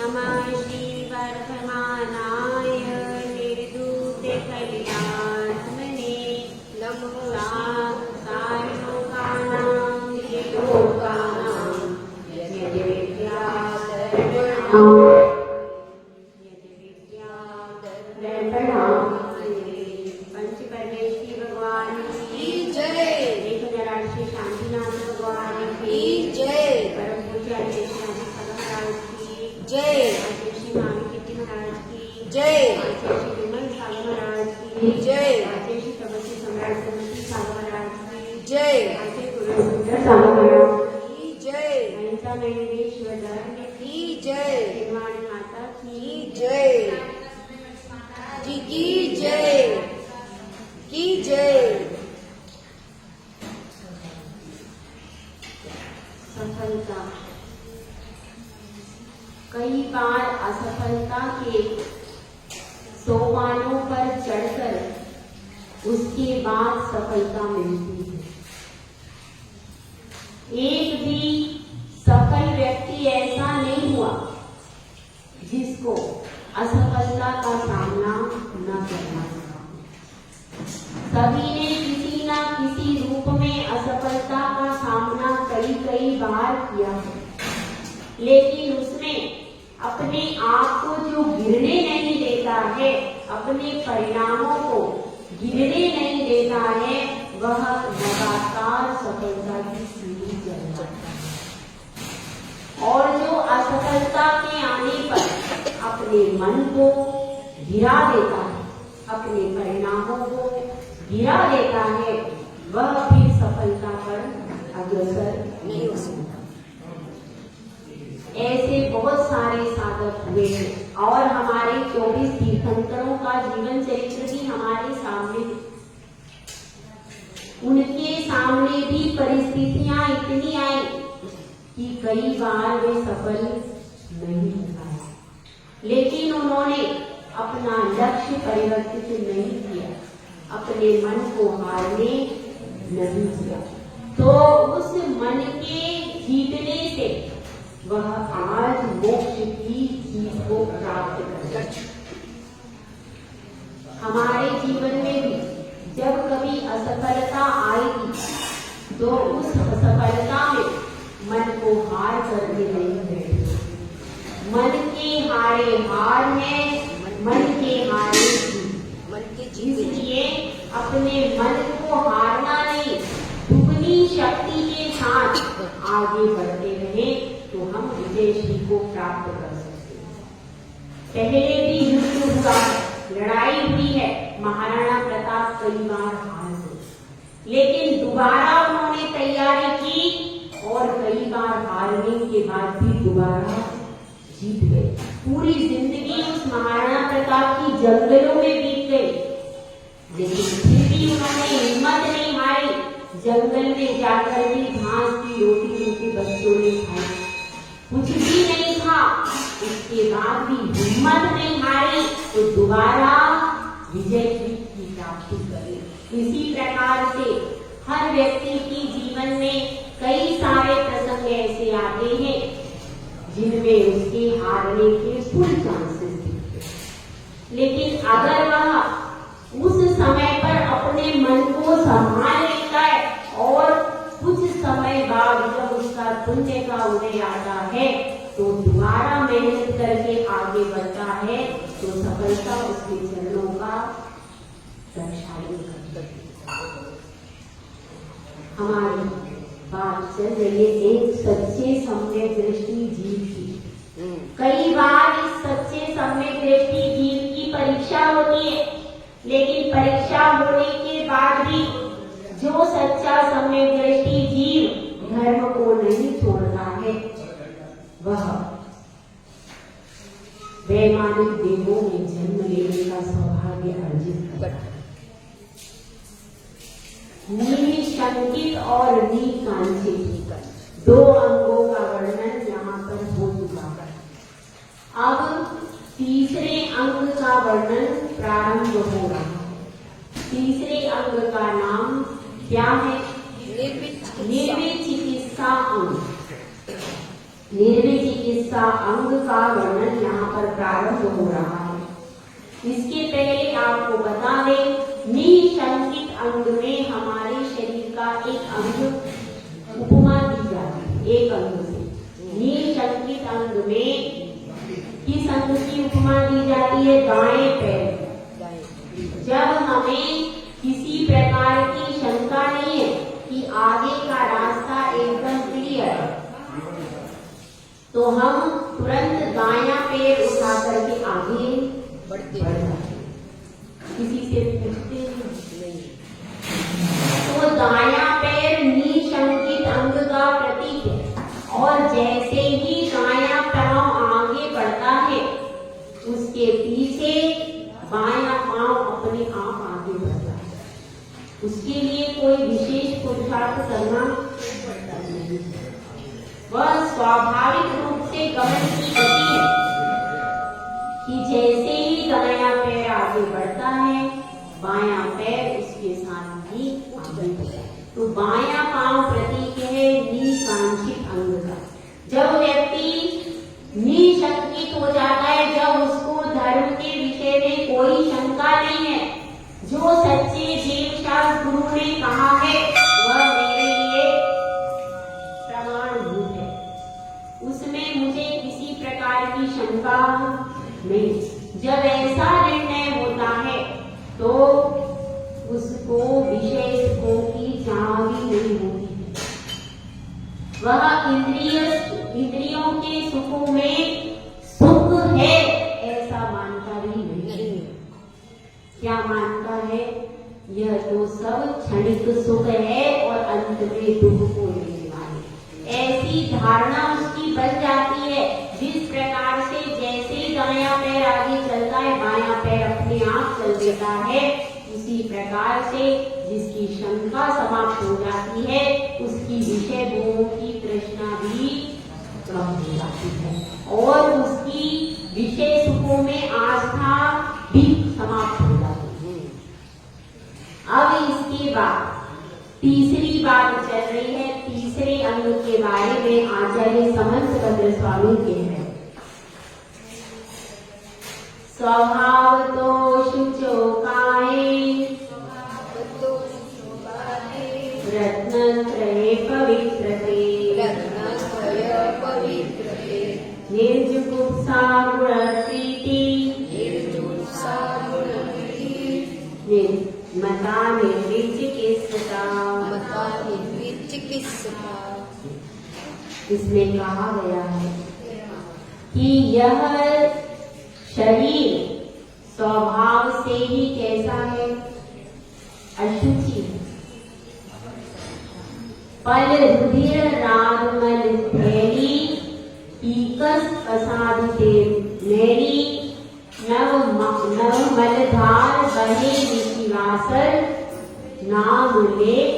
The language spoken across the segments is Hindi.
नमः श्रीवर्धमानाय निर्धूते कल्याणमणे नमो सालोकानां लोकानां पंचपरमेश्वरी भगवान की जय। एक राष्ट्रीय शांतिनाथ भगवान की जय। परम पूज्य महाराज की जय। श्री महावीर महाराज की जय। श्री विमल सागर महाराज की जय। श्री तपस्वी सम्राट समिति सागर महाराज की जय। श्री सुंदर सागर महाराज की जय। अहिंसा नैवेश्वर धर्म की जय। निर्वाणी माता की जय जी की जय की जय। सफलता कई बार असफलता के सोपानों पर चढ़कर उसके बाद सफलता मिलती है। एक भी सफल व्यक्ति ऐसा नहीं हुआ जिसको असफलता का सामना न करना पड़ा। सभी ने किसी न किसी रूप में असफलता का सामना कई बार किया है, लेकिन उसमें अपने आप को जो गिरने नहीं देता है, अपने परिणामों को गिरने नहीं देता है, वह लगातार सफलता की सीढ़ी चढ़ता है। और जो असफलता के आने पर अपने मन को गिरा देता है, अपने परिणामों को गिरा देता है, वह फिर सफलता पर अग्रसर नहीं हो सकता। ऐसे बहुत सारे साधक हुए हैं और हमारे 24 तीर्थंकरों का जीवन चरित्र भी हमारे सामने। उनके सामने भी परिस्थितियां इतनी आई कि कई बार वे सफल नहीं हो पाए, लेकिन उन्होंने अपना लक्ष्य परिवर्तित नहीं किया, अपने मन को हारने नहीं दिया। तो उस मन के जीतने से वह आज मोक्ष की चीज को प्राप्त कर। हमारे जीवन में भी जब कभी असफलता आएगी तो उस असफलता में मन को हार करके नहीं बैठे। मन के हारे हार है, मन के हारे मन के जीत। इसलिए अपने मन को हारना नहीं, दुगनी शक्ति के साथ आगे बढ़ते रहे तो हम विजय श्री को प्राप्त कर सकते हैं। पहले भी युद्ध हुआ, लड़ाई हुई है, महाराणा प्रताप कई बार हार गए, लेकिन दोबारा उन्होंने तैयारी की और कई बार हारने के बाद भी दोबारा जीत गए। पूरी जिंदगी उस महाराणा प्रताप की जंगलों में बीत गई, लेकिन फिर भी उन्होंने हिम्मत नहीं हारी। जंगल में जाकर भी घास की रोटी उनके बच्चों ने खाई, कुछ भी नहीं था, इसके बाद भी हिम्मत नहीं हारी तो दोबारा विजय की प्राप्ति करें। इसी प्रकार से हर व्यक्ति की जीवन में कई सारे प्रसंग ऐसे आते हैं जिनमें उसके हारने के फुल चांसेस दिखते हैं, लेकिन अगर वह उस समय पर अपने मन को संभाल लेता है और कुछ समय बाद जब उसका पुण्य का उदय आता है तो दोबारा मेहनत करके आगे बढ़ता है तो सफलता उसके चरणों का दर्शाई करती है। हमारी बात चल रही है एक सच्चे सम्यक दृष्टि जीव की। कई बार इस सच्चे सम्यक दृष्टि जीव की परीक्षा होती है, लेकिन परीक्षा होने के बाद भी जो सच्चा सम्यक दृष्टि जीव धर्म को नहीं छोड़ता है, वह वैमानिक देहों में जन्म लेने का सौभाग्य अर्जित करता है। निशंकित और निकांक्षित दो अंगों का वर्णन यहाँ पर हो चुका है। अब तीसरे अंग का वर्णन प्रारंभ हो रहा है। तीसरे अंग का नाम क्या है? निर्विचिकित्सा अंग। निर्णय चिकित्सा अंग का वर्णन यहाँ पर प्रारंभ हो रहा है। इसके पहले आपको बता दें, निशंकित अंग में हमारे शरीर का एक अंग उपमा दी जाती है, एक अंग से। निशंकित अंग में किस अंग की उपमा दी जाती है? दाएं पैर। जब हमें किसी प्रकार की शंका नहीं है कि आगे का रास्ता एकदम क्लियर है, तो हम तुरंत दायां पैर उठा करके आगे बढ़ते हैं, किसी से पूछते नहीं। तो दायां पैर निशंकित अंग का प्रतीक है, और जैसे ही दायां पांव आगे बढ़ता है, उसके पीछे बायां पांव अपने आप आगे बढ़ता है। उसके लिए कोई विशेष पुरुषार्थ करना पड़ता नहीं, वह स्वाभाविक रूप से गमन की गति है कि जैसे ही दायां पैर आगे बढ़ता है, बायां पैर उसके साथ ही आगे बढ़ता है। तो बायां पांव प्रतीक है निकांक्षित अंग का। जब व्यक्ति निशंकित हो जाता है, जब उसको धर्म के विषय में कोई शंका नहीं है, जो सच्चे देवशास्त्र गुरु ने कहा है वह मेरे लिए प्रमाणभूत है, उसमें मुझे किसी प्रकार की शंका नहीं। जब ऐसा निर्णय होता है तो उसको विषय सुखों की चाह भी नहीं होती है। वह इंद्रियों के सुखों में सुख है ऐसा मानता भी नहीं। क्या मानता है? यह तो सब क्षणिक सुख है और अंत में दुख को लेने वाले, ऐसी धारणा उसकी बन जाती है। जिस प्रकार से जैसे ही दायां पैर आगे चलता है, बायां पैर अपने आप चल देता है, उसी प्रकार से जिसकी शंका समाप्त हो जाती है, उसकी विषय भोगों की तृष्णा भी कम हो जाती है और उसकी विषय सुखों में आस्था भी समाप्त हो जाती है। अब इसके बाद तीसरी बात चल रही है, तीसरे अंग के बारे में आचार्य समंत भद्र स्वामी के हैं। स्वभाव तो शुचोकाये रत्नत्रये पवित्रते निर्जुगुप्सा गुणप्रीति मता निर्विचिकित्सता। इसमें कहा गया है कि यह शरीर स्वभाव से ही कैसा है? अशुचि। पल रुधिर रागमल थैली पीकस असाधते मेरी नव मलधार बहे विशिवासर नाम लेख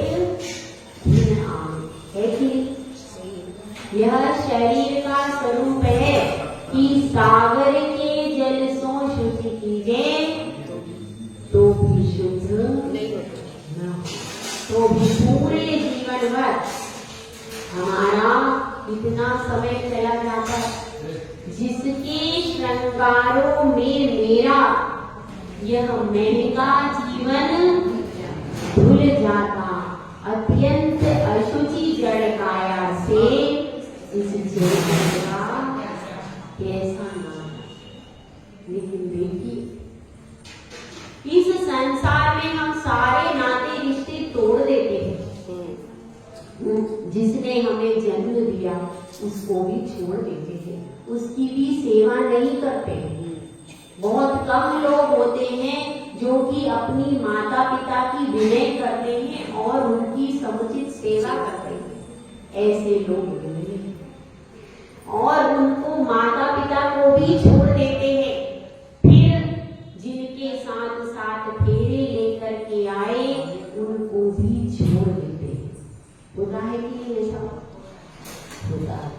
है कि यह शरीर का स्वरूप है कि सागर के जल सो शुचि कीजिए तो भी शुद्ध नहीं होता, तो भी पूरे जीवन भर हमारा इतना समय चला जाता है। जिसके श्रृंगारों में मेरा यह महंगा जीवन भूल जाता, अत्यंत अशुचि जड़ काया से इस जीवन का कैसा नाम। लेकिन देखिए, इस संसार में हम सारे नाते रिश्ते तोड़ देते हैं। जिसने हमें जन्म दिया उसको भी छोड़ देते हैं, उसकी भी सेवा नहीं करते हैं। बहुत कम लोग होते हैं जो कि अपनी माता पिता की विनय करते हैं और उनकी समुचित सेवा करते हैं। ऐसे लोग नहीं हैं और उनको माता पिता को भी छोड़ देते हैं। फिर जिनके साथ साथ फेरे लेकर के आए उनको भी छोड़ देते हैं। होता है कि नहीं? ऐसा होता है।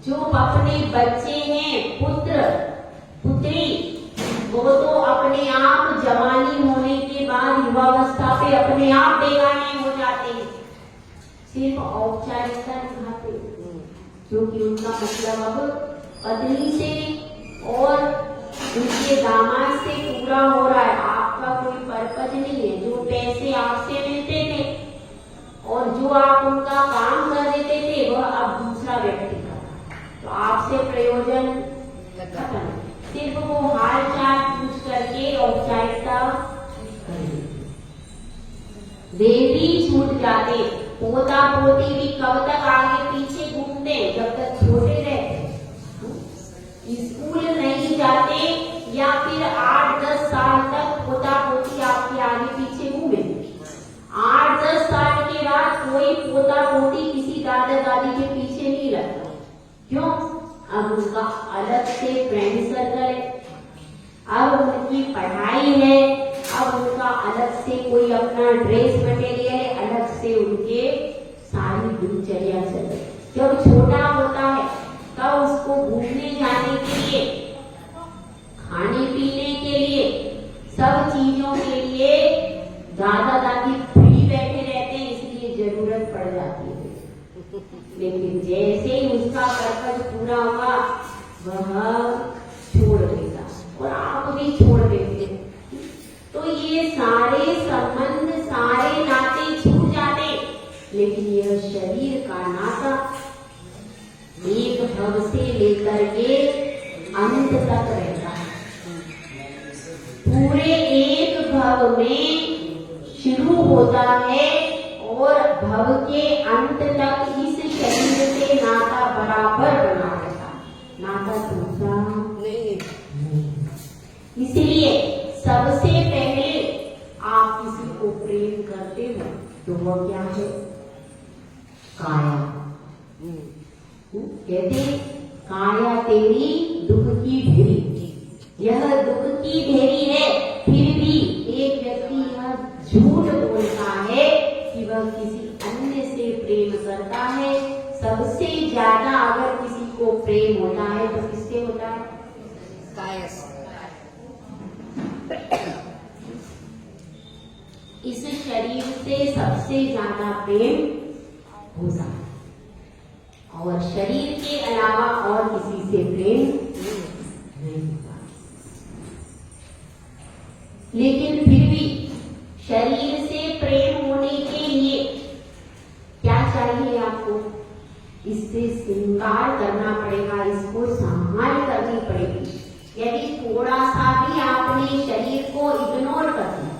जो अपने बच्चे हैं, पुत्र पुत्री, वो तो अपने आप जवानी होने के बाद युवावस्था पे अपने आप बेगाने हो जाते हैं, सिर्फ औपचारिकता निभाते। क्योंकि उनका मतलब अब पत्नी से और उनके दामाद से पूरा हो रहा है। आपका कोई पर्पज नहीं है। जो पैसे आपसे मिलते थे और जो आप उनका काम कर देते थे वह अब दूसरा व्यक्ति कर रहा है, तो आपसे प्रयोजन खत्म। सिर्फ वो हाल चाल पूछ करके औपचारिकता वे भी छूट जाते। पोता पोती भी कब तक आगे पीछे घूमते जब तक छोटे रहते, स्कूल नहीं जाते या फिर 8-10 साल तक पोता पोती आपके आगे पीछे घूमे। 8-10 साल के बाद कोई पोता पोती किसी दादा दादी के पीछे नहीं लगता। क्यों? अब उनका अलग से फ्रेंड सर्कल है, अब उनकी पढ़ाई है, अब उनका अलग से कोई अपना ड्रेस मटेरियल है, अलग से उनके सारी दिनचर्या चल रही। जब छोटा होता है तब उसको घूमने जाने के लिए, खाने पीने के लिए, सब चीजों के लिए दादा दादी फ्री बैठे रहते हैं, इसलिए जरूरत पड़ जाती है। लेकिन जैसे ही उसका कर्तव्य पूरा होगा वह छोड़ देगा और आप भी छोड़ देते। तो ये सारे संबंध, सारे नाते छूट जाते, लेकिन यह शरीर का नाता एक भव से लेकर के अंत तक रहता है। पूरे एक भव में शुरू होता है और भव के अंत तक इस शरीर से नाता बराबर बना रहता है, नाता टूटता नहीं। इसलिए सबसे पहले आप किसी को प्रेम करते हो तो वह क्या है? काया। कहते काया तेरी दुख की ढेरी। यह दुख की ढेरी है, फिर भी एक व्यक्ति यह झूठ बोलता है कि वह किसी अन्य से प्रेम करता है। सबसे ज्यादा अगर किसी को प्रेम होता है तो किससे होता है? काया से। इस शरीर से सबसे ज्यादा प्रेम होता है और शरीर के अलावा और किसी से प्रेम नहीं होता। लेकिन फिर भी शरीर से प्रेम होने के लिए क्या चाहिए आपको? इससे श्रृंगार करना पड़ेगा, इसको संभाल करनी पड़ेगी। यदि थोड़ा सा भी आपने शरीर को इग्नोर कर दिया,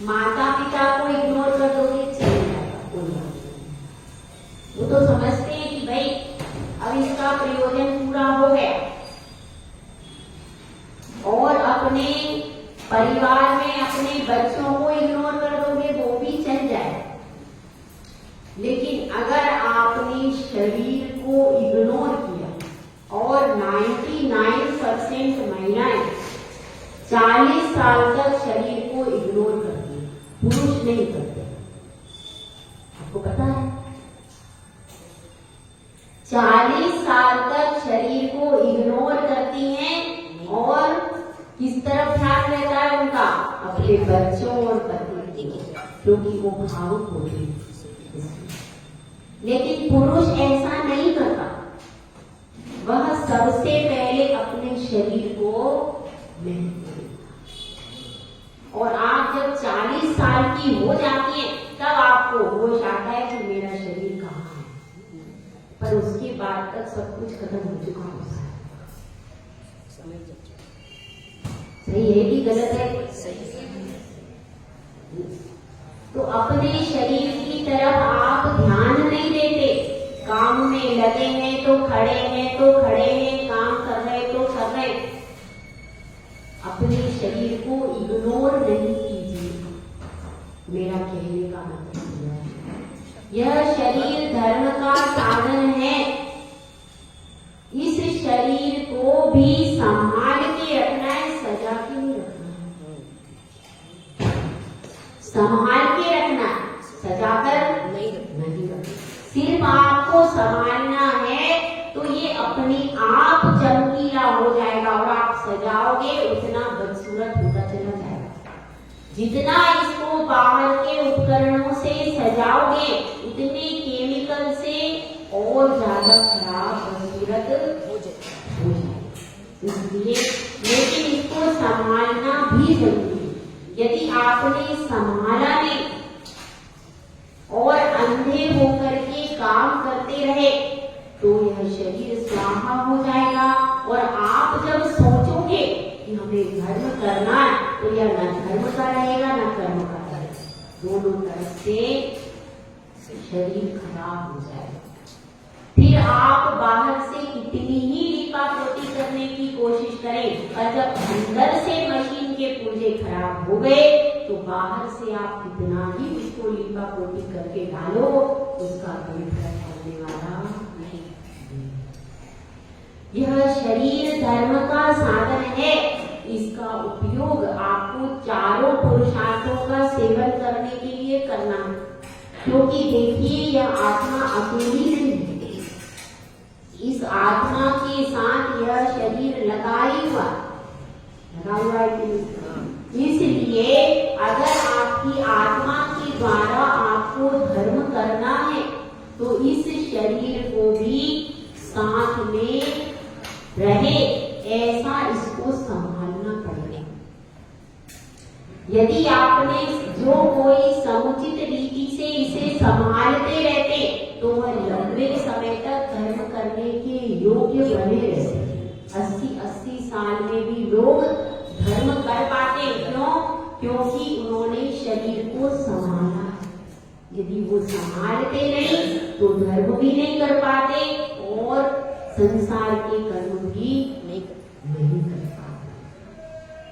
माता पिता को इग्नोर कर दोगे चल जाएगा, कोई बात नहीं। वो तो समझते हैं कि भाई अब इसका प्रयोजन पूरा हो गया, और अपने परिवार में अपने बच्चों को इग्नोर कर दोगे वो भी चल जाए। लेकिन अगर आपने शरीर को इग्नोर किया, और 99% महिलाएं 40 साल तक शरीर को इग्नोर करती हैं, पुरुष नहीं करते। आपको पता है 40 साल तक शरीर को इग्नोर करती हैं और किस तरफ ध्यान रहता है उनका? अपने बच्चों और पति, क्योंकि वो भावुक होते हैं। लेकिन पुरुष ऐसा नहीं करता, वह सबसे पहले अपने शरीर को महत्व देता। और आप जब 40 साल की हो जाती है तब आपको होश आता है कि मेरा शरीर कहाँ है, पर उसके बाद तक सब कुछ खत्म हो चुका होता है। सही है कि गलत है? सही। तो अपने शरीर की तरफ आप ध्यान नहीं देते, काम में लगे हैं तो खड़े हैं तो खड़े हैं, काम कर रहे तो कर रहे। अपने शरीर को इग्नोर नहीं कीजिए, मेरा कहने का मतलब है। यह शरीर धर्म का साधन है, इस शरीर को भी संभाल के रखना है, सजा के नहीं रखना है। संभाल के रखना है, सजा कर नहीं रखना। सिर्फ आपको संभालना है तो ये अपने आप चमकीला हो जाएगा, और आप सजाओगे उतना बदसूरत होता चला जाएगा। जितना इसको बाहर के उपकरणों से सजाओगे उतने केमिकल से और ज्यादा हो जाए। इसलिए लेकिन इसको संभालना भी जरूरी है। यदि आपने संभाला नहीं और अंधे होकर के काम करते रहे तो यह शरीर स्वाहा हो जाएगा। और आप जब सोचोगे कि हमें धर्म करना है तो यह न धर्म का रहेगा न कर्म का रहेगा, दोनों तरफ से शरीर खराब हो जाएगा। फिर आप बाहर से कितनी ही लीपापोती करने की कोशिश करें, पर जब अंदर से मशीन के पुर्जे खराब हो गए तो बाहर से आप कितना ही उसको लीपापोती करके डालो, उसका कोई फर्क पड़ने वाला नहीं। यह शरीर धर्म का साधन है। इसका उपयोग आपको चारों पुरुषार्थों का सेवन करने के लिए करना है, क्योंकि देखिए यह आत्मा अकेली नहीं है। इस आत्मा के साथ यह शरीर लगा हुआ है कि इसलिए अगर आपकी आत्मा के द्वारा आपको धर्म करना है तो इस शरीर को भी साथ में रहे ऐसा इसको संभालना पड़ेगा। यदि आपने जो कोई समुचित रीति से इसे संभालते रहते तो वह लंबे समय तक धर्म करने के योग्य बने रहते। 80-80 साल में भी लोग धर्म कर पाते। क्यों? क्योंकि उन्होंने शरीर को संभाला। यदि वो संभालते नहीं तो धर्म भी नहीं कर पाते और संसार के कर्म भी नहीं कर पाते।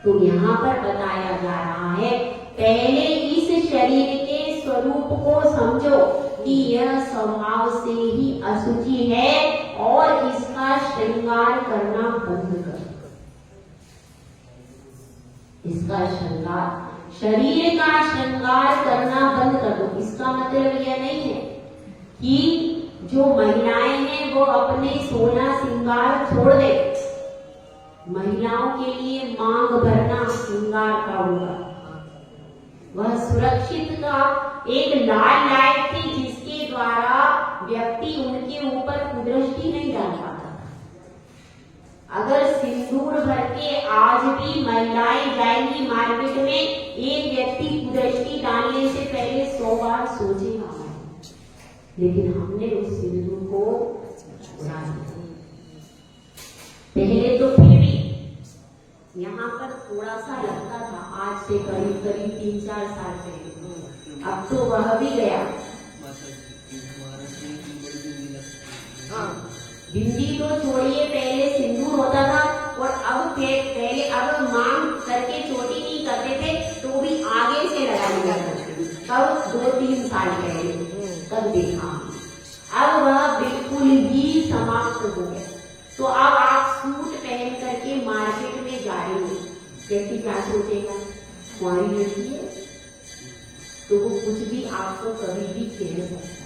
तो यहाँ पर बताया जा रहा है, पहले इस शरीर के स्वरूप को समझो कि यह स्वभाव से ही अशुचि है और इसका श्रृंगार करना बंद करो। इसका श्रृंगार, शरीर का श्रृंगार करना बंद कर दो। इसका मतलब यह नहीं है कि जो महिलाएं हैं वो अपने सोना श्रृंगार छोड़ दे। महिलाओं के लिए मांग भरना श्रृंगार का होगा। वह सुरक्षित का एक लाल लाइट थी जिसके द्वारा व्यक्ति उनके ऊपर कुदृष्टि नहीं डाल पाता। अगर सिंदूर भर के आज भी महिलाएं जाएंगी मार्केट में, एक व्यक्ति कुदृष्टि डालने से पहले 100 बार सोचेगा, लेकिन हमने उस सिंदूर को उड़ा दिया। पहले तो फिर भी यहाँ पर थोड़ा सा लगता था, आज से करीब 3-4 साल पहले। अब तो वह भी गया। हाँ, बिंदी तो छोड़िए, पहले सिंदूर होता था और अब पहले अब मांग करके छोटी नहीं करते थे तो भी आगे से लगा लिया करते। कब? 2-3 साल पहले तब देखा। अब वह बिल्कुल ही समाप्त हो गया। तो अब आप सूट पहन करके मार्केट में जा रहे हो, व्यक्ति क्या सोचेगा? कुंवारी लड़की है तो वो कुछ भी आपको कभी भी कह सकता।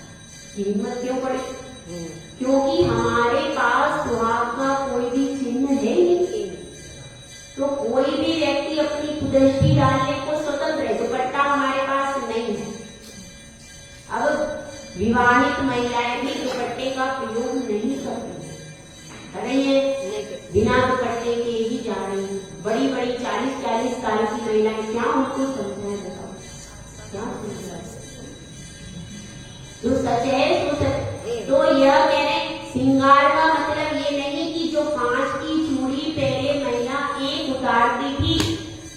हिम्मत क्यों पड़े? क्योंकि हमारे पास सुहाग का कोई भी चिन्ह है नहीं। तो कोई भी व्यक्ति अपनी कुदृष्टि डालने को स्वतंत्र है। दुपट्टा हमारे पास नहीं है। अब विवाहित महिलाएं भी दुपट्टे का प्रयोग नहीं करती है, बिना दुपट्टे के ही जा रही है। बड़ी बड़ी 40-40 साल की महिलाएं, क्या उनको समझाया? बताओ क्या समझा? जो सच है तो सच। तो यह कह रहे श्रृंगार का मतलब ये नहीं कि जो कांच की चूड़ी पहले महिला एक उतारती थी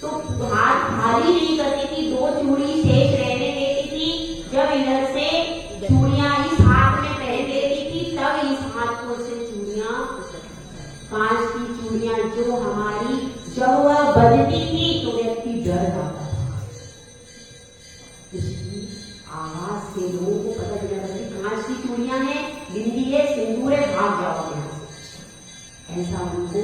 तो हाथ भारी नहीं करती थी, 2 चूड़ी शेष रहने देती थी। जब इधर से चूड़ियां इस हाथ में पहन लेती थी तब इस हाथ को से चूड़ियां, कांच की चूड़ियां जो हमारी, जब वह बजती थी तो व्यक्ति डर जाता था। उसकी आवाज से लोगों को पता चला कि कांच की चूड़ियां हैं, बिंदी है, सिंदूर है, भाग जाओ यहाँ से। ऐसा उनको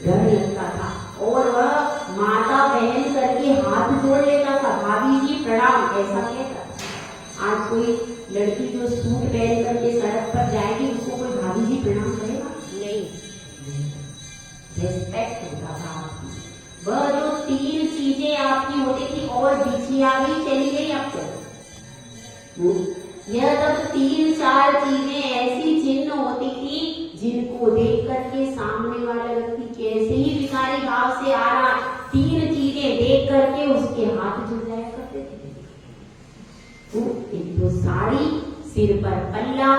डर लगता था और वह माता बहन करके हाथ जोड़ लेता था, भाभी जी प्रणाम, ऐसा कहता। आज कोई लड़की जो सूट पहन करके सड़क पर जाएगी उसको कोई भाभी जी प्रणाम करेगा? नहीं। रेस्पेक्ट होता था आपकी। वह जो 3 चीजें आपकी होती थी और बिछिया भी चली गई अब तो। यह तब 3-4 चीजें ऐसी चिन्ह होती थी जिनको देख देख करके सामने वाला व्यक्ति कैसे ही विकारी भाव से आ रहा, 3 चीजें देख करके उसके हाथ जुड़ जाया करते थे। तो एक तो साड़ी, सिर पर पल्ला,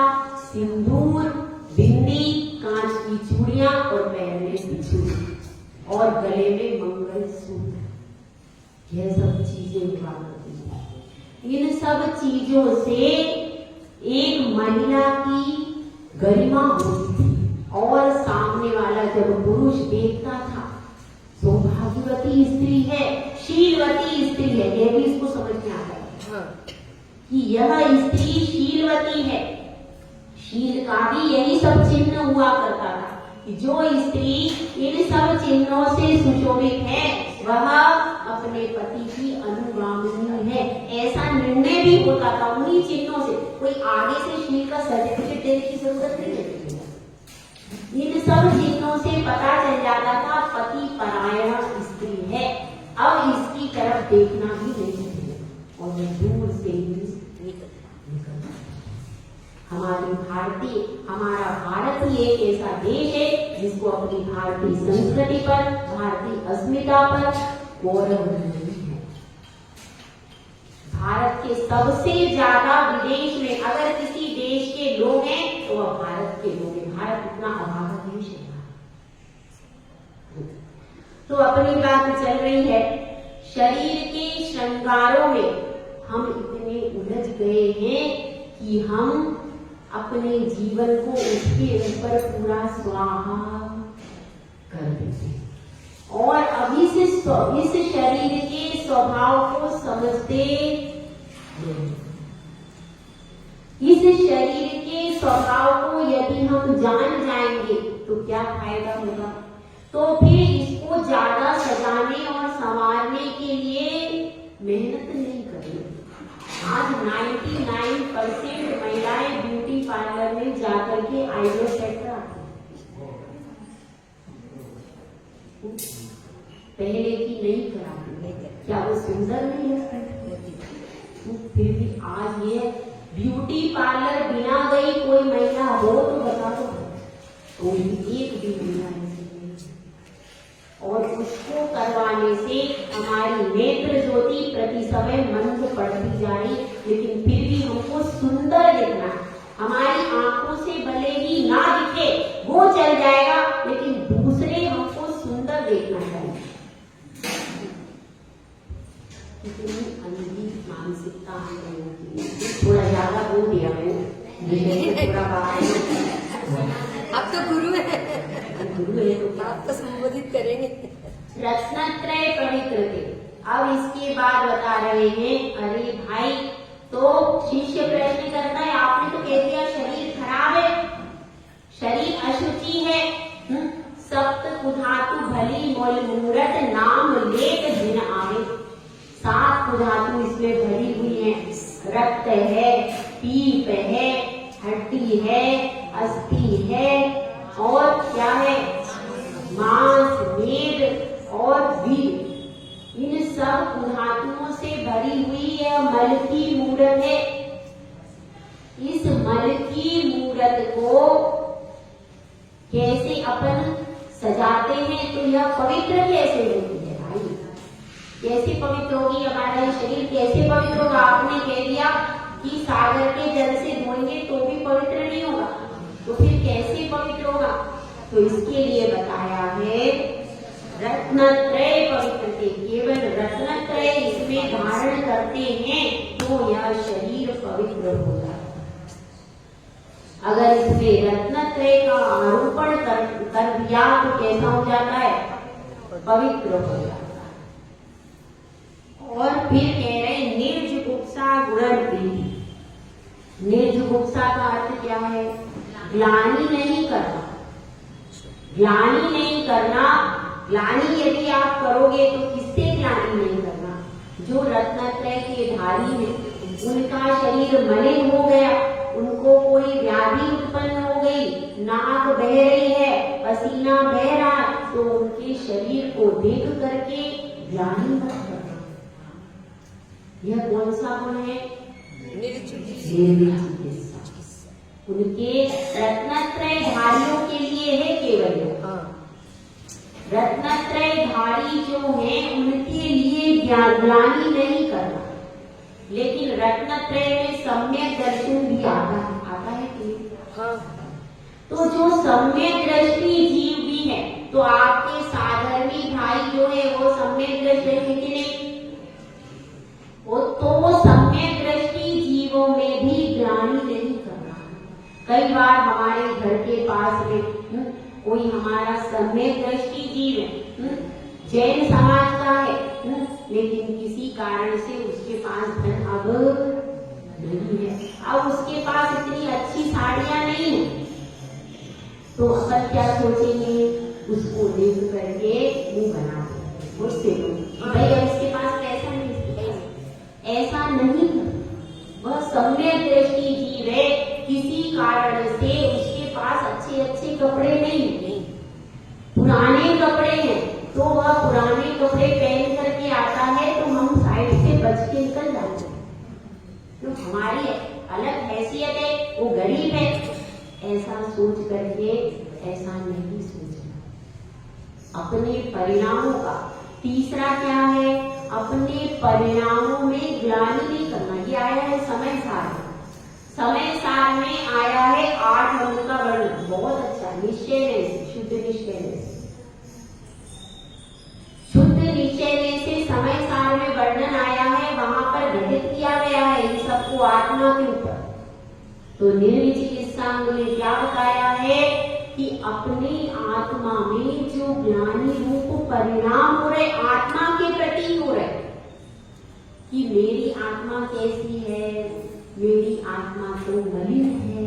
सिंदूर, बिंदी, कांच की चूड़ियां और पैर में बिछुआ और गले में मंगलसूत्र, यह सब चीजें हुआ करती हैं। इन सब चीजों से एक महिला की गरिमा होती थी और सामने वाला जब पुरुष देखता था, सौभाग्यवती स्त्री है, शीलवती स्त्री है, यह भी इसको समझ में आता है कि यह स्त्री शीलवती है। शील का भी यही सब चिन्ह हुआ करता था कि जो स्त्री इन सब चिन्हों से सुशोभित है वह अपने पति की अनुगामिनी है, ऐसा निर्णय भी होता था उन्हीं चिन्हों से। कोई आगे से शील का सर्टिफिकेट देने की जरूरत नहीं है। इन सब चिन्हों से पता चल जाता था पति परायण स्त्री है, अब इसकी तरफ देखना भी नहीं है और मैं दूर से ही हमारा भारत ही एक ऐसा देश है जिसको अपनी भारतीय संस्कृति पर, भारतीय अस्मिता पर गौरव नहीं है। भारत के सबसे ज्यादा विदेश में अगर किसी देश के लोग हैं तो वह भारत के लोग हैं। भारत इतना अभागा देश है। तो अपनी बात चल रही है, शरीर के श्रृंगारों में हम इतने उलझ गए हैं कि हम अपने जीवन को उसके ऊपर पूरा स्वाहा कर देते हैं और अभी से इस शरीर के स्वभाव को समझते नहीं। इस शरीर के स्वभाव को यदि हम जान जाएंगे तो क्या फायदा होगा? तो फिर इसको ज्यादा सजाने और संवारने के लिए मेहनत नहीं करेंगे। आज 99% महिलाएं ब्यूटी पार्लर में जाकर के आईब्रो सेट कराती हैं, पहले की नहीं कराती। क्या वो सुंदर नहीं लगती? फिर भी आज ये ब्यूटी पार्लर बिना गई कोई महिला हो तो बता दो, कोई एक भी महिला नहीं। और उसको करवाने से हमारी नेत्र ज्योति प्रति समय मंद पड़ती जा रही, लेकिन फिर भी हमको सुंदर दिखना, हमारी आंखों से भले ही ना दिखे वो चल जाएगा, लेकिन दूसरे हमको सुंदर देखना चाहिए। कितनी अंधी मानसिकता थोड़ा ज्यादा बोल दिया मैंने, थोड़ा बाहर। आप तो गुरु है, गुरु है तो आप तो संबोधित करेंगे। रत्नत्रय पवित्र थे। अब इसके बाद बता रहे हैं, अरे भाई, तो शिष्य प्रश्न करता है, आपने तो कह दिया शरीर खराब है, शरीर अशुचि है, सप्त कुधातु भली मोल मूरत नाम लेत जिन आवे। 7 कुधातु इसमें भरी हुई है, रक्त है, पीप है, हड्डी है, अस्थि है और क्या है, मांस, मेद और वीर। इन सब धातुओं से भरी हुई यह मल की मूरत है। इस मल की मूरत को कैसे अपन सजाते हैं तो यह पवित्र कैसे होती है भाई? कैसे पवित्र होगी हमारा ये शरीर? कैसे पवित्र होगा? आपने कह दिया कि सागर के जल से धोएंगे तो भी पवित्र नहीं होगा, तो फिर कैसे पवित्र होगा? तो इसके लिए बताया है रत्नत्रय पवित्र थे। केवल रत्नत्रय इसमें धारण करते हैं तो यह शरीर पवित्र हो जाता है। अगर इसमें रत्नत्रय का आरोपण कर दिया तो कैसा हो जाता है? पवित्र हो जाता है। और फिर कह रहे निर्जुगुप्सा गुणप्रीति। निर्जुगुप्सा का अर्थ क्या है? ग्लानि नहीं करना। ग्लानि नहीं करना, ग्लानि यदि आप करोगे तो किससे ग्लानि नहीं करना? जो रत्नत्रय के धारी हैं, उनका शरीर मलिन हो गया, उनको कोई व्याधि उत्पन्न हो गई, नाक बह रही है, पसीना बह रहा, तो उनके शरीर को देख करके ग्लानि मत करना। यह कौन सा गुण है? निर्चिकित्सा। उनके रत्नत्रय धारियों के लिए है केवल, रत्नत्रयधारी जो हैं उनके लिए ग्लानि नहीं करना, लेकिन रत्नत्रय में सम्यक दर्शन भी आता है कि हाँ। तो जो सम्यक दृष्टि जीव भी है, तो आपके साधर्मी भाई जो है वो सम्यक दृष्टि है कि नहीं? वो सम्यक दृष्टि जीवों में भी ग्लानि नहीं करना। कई बार हमारे घर के पास में कोई हमारा सम्यक दृष्टि जीव है, जैन समाज का है, लेकिन किसी कारण से उसके पास धन अब नहीं है, अब उसके पास इतनी अच्छी साड़ियां नहीं है, तो अपन क्या सोचेंगे? उसको देख करके मुंह बना देंगे, मुझसे भाई अब इसके पास पैसा नहीं, ऐसा नहीं। वह सम्यक दृष्टि जीव है, किसी कारण से उसके पास अच्छे अच्छे कपड़े नहीं, पुराने कपड़े हैं, तो वह पुराने कपड़े पहन करके आता है तो हम साइड से बच के निकल जाते हैं, तो हमारी अलग हैसियत है, वो गरीब है, ऐसा सोच करके ऐसा नहीं सोचना। अपने परिणामों का तीसरा क्या है? अपने परिणामों में ग्लानि नहीं करना। ये आया है समय सार में, समय सार में आया है 8 अंग का वर्णन, बहुत अच्छा। निश्चय में शुद्ध निश्चय में, शुद्ध निश्चय में से समय सार में वर्णन आया है, वहां पर घटित किया गया है इन सबको आत्मा के ऊपर। तो निर्विचिकित्सांग ने क्या बताया है कि अपनी आत्मा में जो ग्लानि रूप परिणाम हो रहे, आत्मा के प्रति हो रहे, कि मेरी आत्मा कैसी है, मेरी आत्मा तो मलिन है,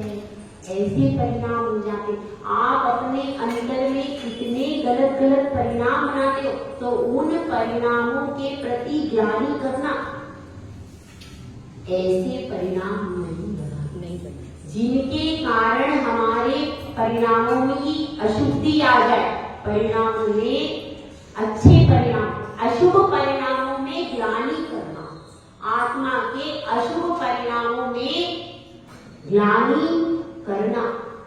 ऐसे परिणाम हो जाते। आप अपने अंदर में कितने गलत गलत परिणाम बनाते हो, तो उन परिणामों के प्रति ग्लानि करना, ऐसे परिणाम नहीं बना, जिनके कारण हमारे परिणामों में अशुद्धि आ जाए, परिणामों में अच्छे परिणाम, अशुभ परिणामों में ग्लानि करना, आत्मा के अशुभ परिणामों में ग्लानि करना।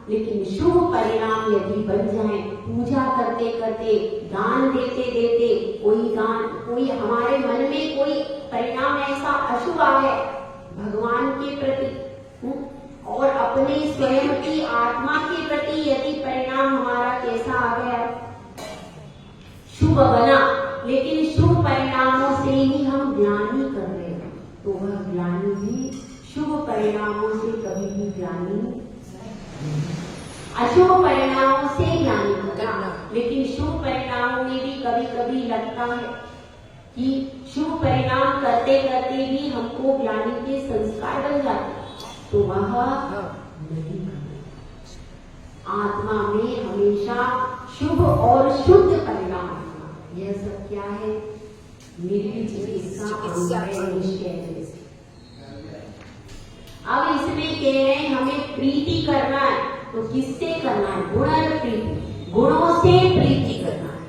लेकिन शुभ परिणाम यदि बन जाए, पूजा करते करते, दान देते देते, कोई हमारे मन में कोई परिणाम ऐसा अशुभ आ गया भगवान के प्रति, और अपने स्वयं की आत्मा के प्रति यदि परिणाम हमारा कैसा आ गया, शुभ बना, लेकिन शुभ परिणामों से ही हम ग्लानि कर रहे हैं, तो वह ग्लानि भी शुभ परिणामों से कभी भी ग्लानि, अशुभ परिणामों से ग्लानि करना। लेकिन शुभ परिणामों में भी कभी कभी लगता है कि शुभ परिणाम करते करते भी हमको ग्लानि के संस्कार बन जाते, तो वह नहीं करना। आत्मा में हमेशा शुभ और शुद्ध परिणाम, यह सब क्या है? निर्विचिकित्सा निश्चय। अब इसमें कह रहे हैं हमें प्रीति करना है, तो किससे करना है? गुण प्रीति, गुणों से प्रीति करना है।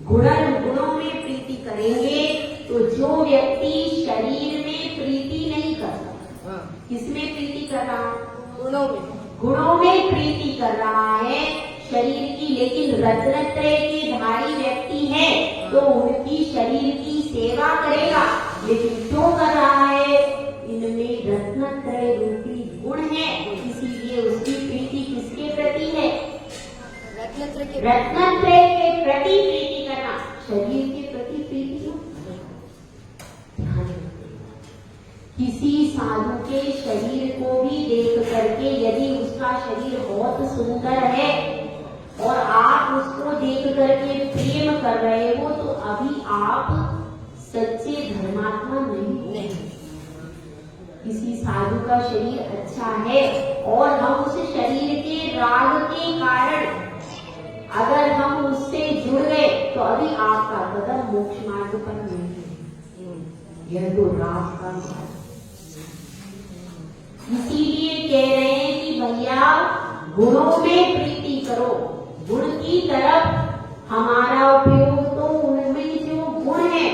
गुणों में प्रीति करेंगे तो जो व्यक्ति शरीर में प्रीति नहीं करता, किसमें प्रीति कर रहा है? गुणों में प्रीति कर रहा है शरीर की, लेकिन रत्नत्रय के धारी व्यक्ति है तो उनकी शरीर की सेवा करेगा, लेकिन क्यों कर रहा है? इनमें रत्नत्रय रूपी गुण है, इसीलिए उसकी प्रीति किसके प्रति है? रत्नत्रय के प्रति प्रीति करना, शरीर के प्रति प्रीति क्यों? किसी साधु के शरीर को भी देख करके यदि उसका शरीर बहुत सुंदर है और आप उसको देख करके प्रेम कर रहे हो, तो अभी आप सच्चे धर्मात्मा नहीं। किसी साधु का शरीर अच्छा है और हम उस शरीर के राग के कारण अगर हम उससे जुड़ गए, तो अभी आपका कदम मोक्ष मार्ग पर नहीं है, यह तो राग का मार्ग। इसीलिए कह रहे हैं कि भैया गुणों में प्रीति करो, गुण की तरफ हमारा उपयोग, तो उनमें जो गुण है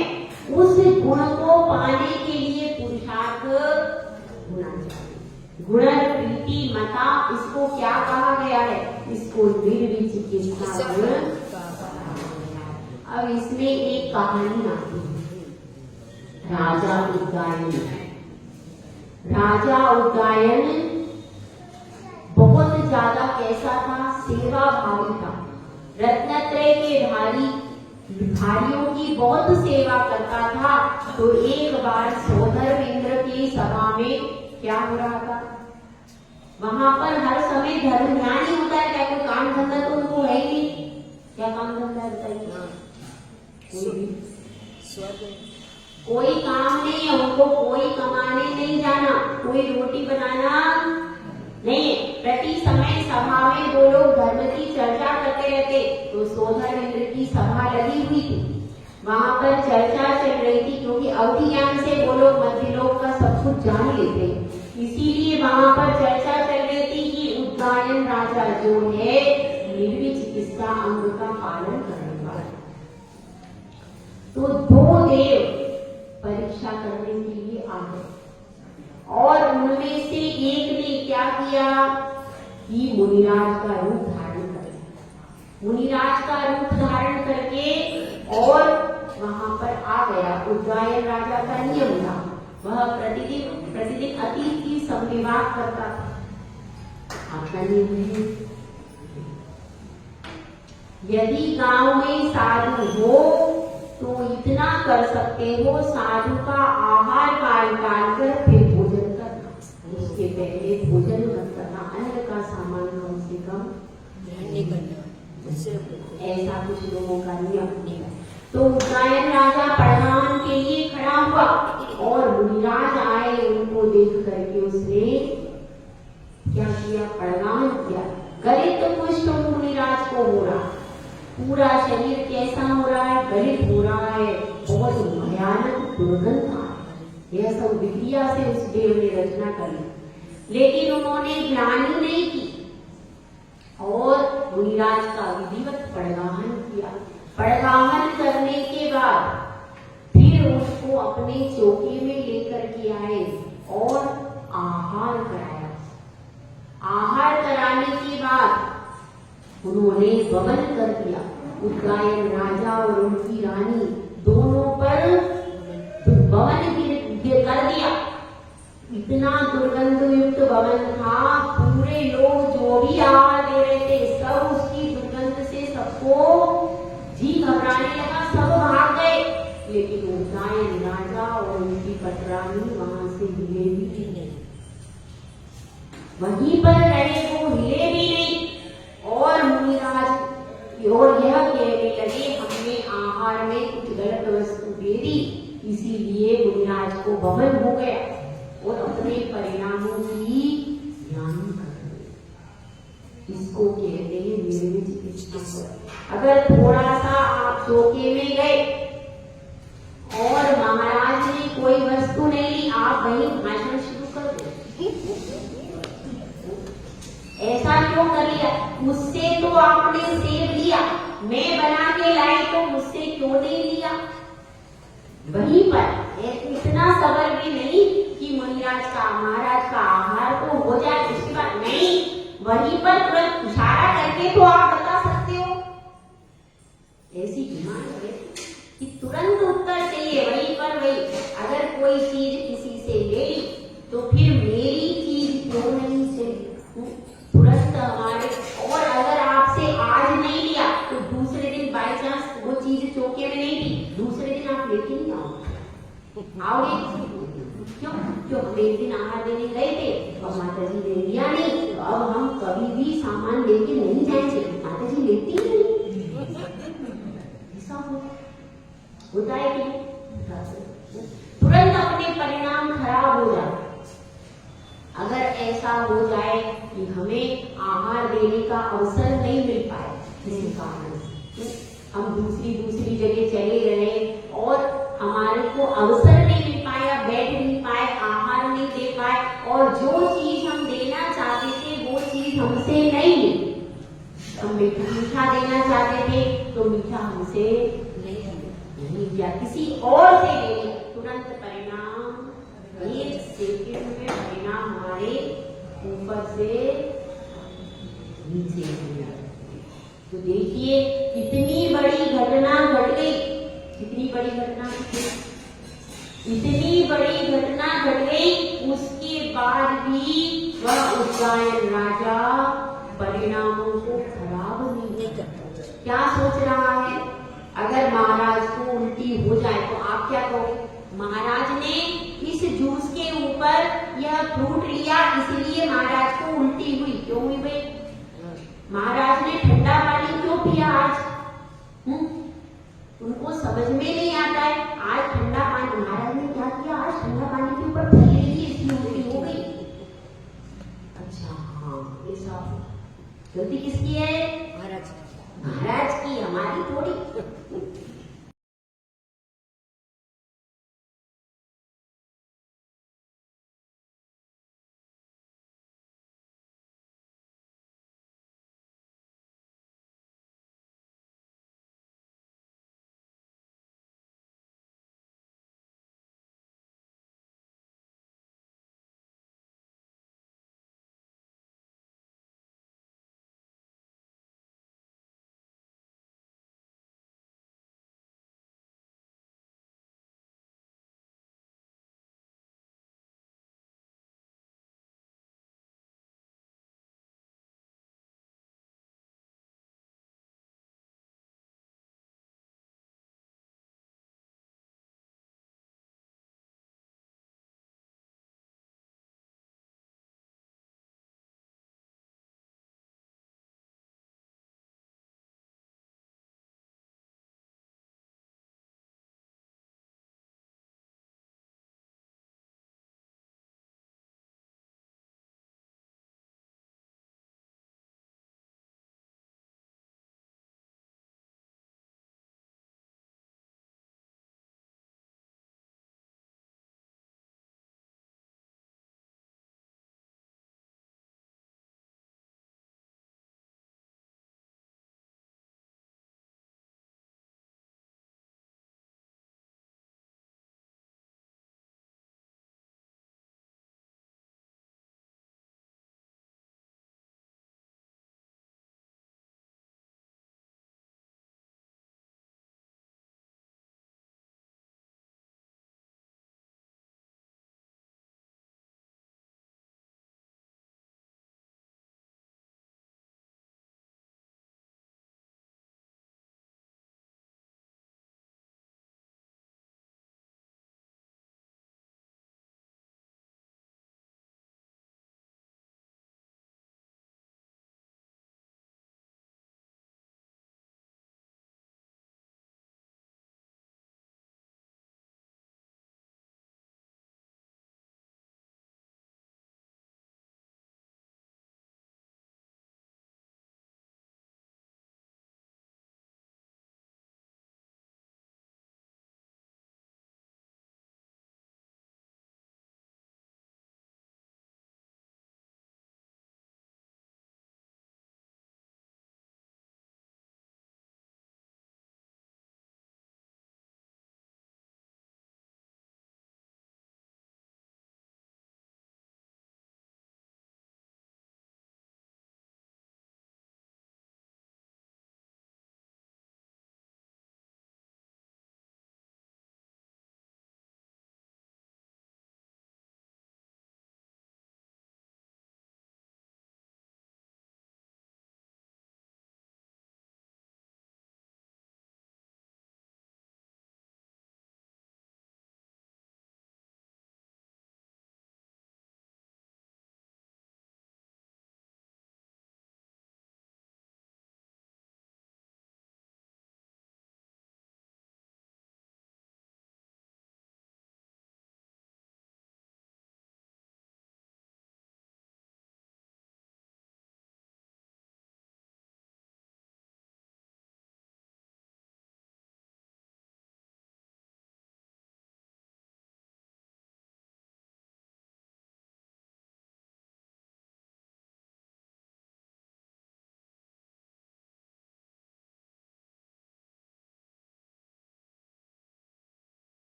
उस गुण को पाने के लिए पुरुषार्थ होना चाहिए। गुण प्रीति मता, इसको क्या कहा गया है? इसको निर्विचिकित्सा गुण। इसमें एक कहानी आती है। राजा उदगायन। राजा उदगायन बहुत ज्यादा कैसा था? सेवा भावी था। रत्नत्रय के भाइयों की बहुत सेवा करता था। तो एक बार सौधर्मेंद्र की सभा में क्या हो रहा था? वहां पर हर समय धर्म ध्यान ही होता है, क्या कोई काम धंधा तो उनको है ही नहीं। क्या काम धंधा बताइए? कोई काम नहीं है उनको, कोई कमाने नहीं जाना, कोई रोटी बनाना नहीं। प्रति समय सभा में वो लोग धर्म की चर्चा करते रहते। तो सौधर्मेंद्र की सभा लगी हुई थी, वहां पर चर्चा चल रही थी, क्योंकि अवधि ज्ञान से वो लोग मध्य लोक का सब कुछ जान लेते, इसीलिए वहां पर चर्चा चल रही थी कि उदगायन राजा जो है निर्विच चिकित्सा अंग का पालन करने वाला। तो दो देव परीक्षा करने के लिए आ गए और उनमें से एक ने क्या किया कि मुनिराज का रूप धारण कर लिया। मुनिराज का रूप धारण करके और वहां पर आ गया। उदगायन राजा का नियम था, वह प्रतिदिन अतीत की संविवाद करता था। आपका नियम है, यदि गांव में साधु हो तो इतना कर सकते हो, साधु का आहार काल कर फिर भोजन करना, उसके पहले भोजन मत करना, अन्न का सामान कम से कम नहीं करना। ऐसा कुछ लोगों का नियम नहीं है। तो उदगायन राजा प्रणाम के लिए खड़ा हुआ और मुनिराज आए, उनको देख करके उसने क्या किया? प्रणाम किया। गलित कुष्ठ मुनिराज को हो रहा, पूरा शरीर कैसा हो रहा है? गलित हो रहा है, बहुत भयानक दुर्गंध आ रही है। यह सब विक्रिया से उस देव ने रचना करी, लेकिन उन्होंने ग्लानि नहीं की और मुनिराज का विधिवत पड़गाहन किया। पड़गाहन करने के बाद फिर उसको अपने चौकी में लेकर के आए और आहार कराया। आहार कराने के बाद उन्होंने बमन कर दिया। उदगायन राजा और उनकी रानी दोनों पर बमन कर दिया। इतना दुर्गंध युक्त बमन था, पूरे लोग जो भी आहार दे रहे थे सब उसकी दुर्गंध से सबको जी घबराने लगा, सब भाग गए। लेकिन उदगायन राजा और उनकी पटरानी वहां से हिले भी नहीं, वहीं पर रहे, वो हिले भी नहीं। और मुनिराज और यह कहने लगे हमने आहार में कुछ गलत वस्तु दे दी, इसीलिए मुनिराज को बमन हो गया और अपने परिणामों की ग्लानि कर गए। इसको कहते हैं निर्विच चिकित्सा। अगर थोड़ा सा आप चौके में गए और महाराज ने कोई वस्तु नहीं ली, आप वहीं भाषण शुरू कर दो। ऐसा क्यों कर लिया? मुझसे तो आपने सेब लिया, मैं बना के लाई तो मुझसे क्यों नहीं लिया? वहीं पर इतना सबर भी नहीं कि मुनिराज का महाराज का आहार तो हो जाए, उसके बाद नहीं, वहीं पर तुरंत इशारा करके तो आप बता सकते हो। ऐसी डिमांड है कि तुरंत उत्तर चाहिए, वहीं पर वही। अगर कोई चीज किसी से ले ली तो फिर मेरी चीज क्यों नहीं चाहिए? तुरंत हमारे। और अगर आपसे आज नहीं लिया तो दूसरे दिन बाई चांस वो चीज चौके में नहीं थी, दूसरे दिन आप लेके नहीं आओगे। क्यों? हम एक दिन आहार देने गए थे और माता जी ने लिया नहीं, तो अब हम कभी भी सामान लेके नहीं जाएंगे, माता जी लेती ही नहीं। ऐसा होता है कि तुरंत अपने परिणाम खराब हो जाए। अगर ऐसा हो जाए कि हमें आहार देने का अवसर नहीं मिल पाए किसी कारण से, हम दूसरी जगह चले रहे और हमारे को अवसर नहीं मिल पाया, बैठ नहीं पाए, आहार नहीं दे पाए, और जो चीज हम देना चाहते थे वो चीज हमसे नहीं मिली। हम मीठा देना चाहते थे तो मीठा हमसे नहीं दिया, किसी और से ले लिया। तुरंत परिणाम, एक सेकंड में परिणाम हमारे ऊपर से नीचे हो जाते। तो देखिए इतनी बड़ी घटना घट गई, कितनी बड़ी घटना, इतनी बड़ी घटना घट गई, उसके बाद भी वह उज्जैन राजा परिणामों को खराब नहीं करता। क्या सोच रहा है, अगर महाराज को उल्टी हो जाए तो आप क्या करोगे? महाराज ने इस जूस के ऊपर यह फ्रूट लिया, इसलिए महाराज को उल्टी हुई। क्यों हुई भाई? महाराज ने ठंडा पानी क्यों पिया आज? उनको समझ में नहीं आता है। आज ठंडा पानी, महाराज ने क्या किया? आज ठंडा पानी के ऊपर पी ली, इसलिए उल्टी हो गई। अच्छा हाँ, ऐसा गलती किसकी है? महाराज महाराज की, हमारी थोड़ी।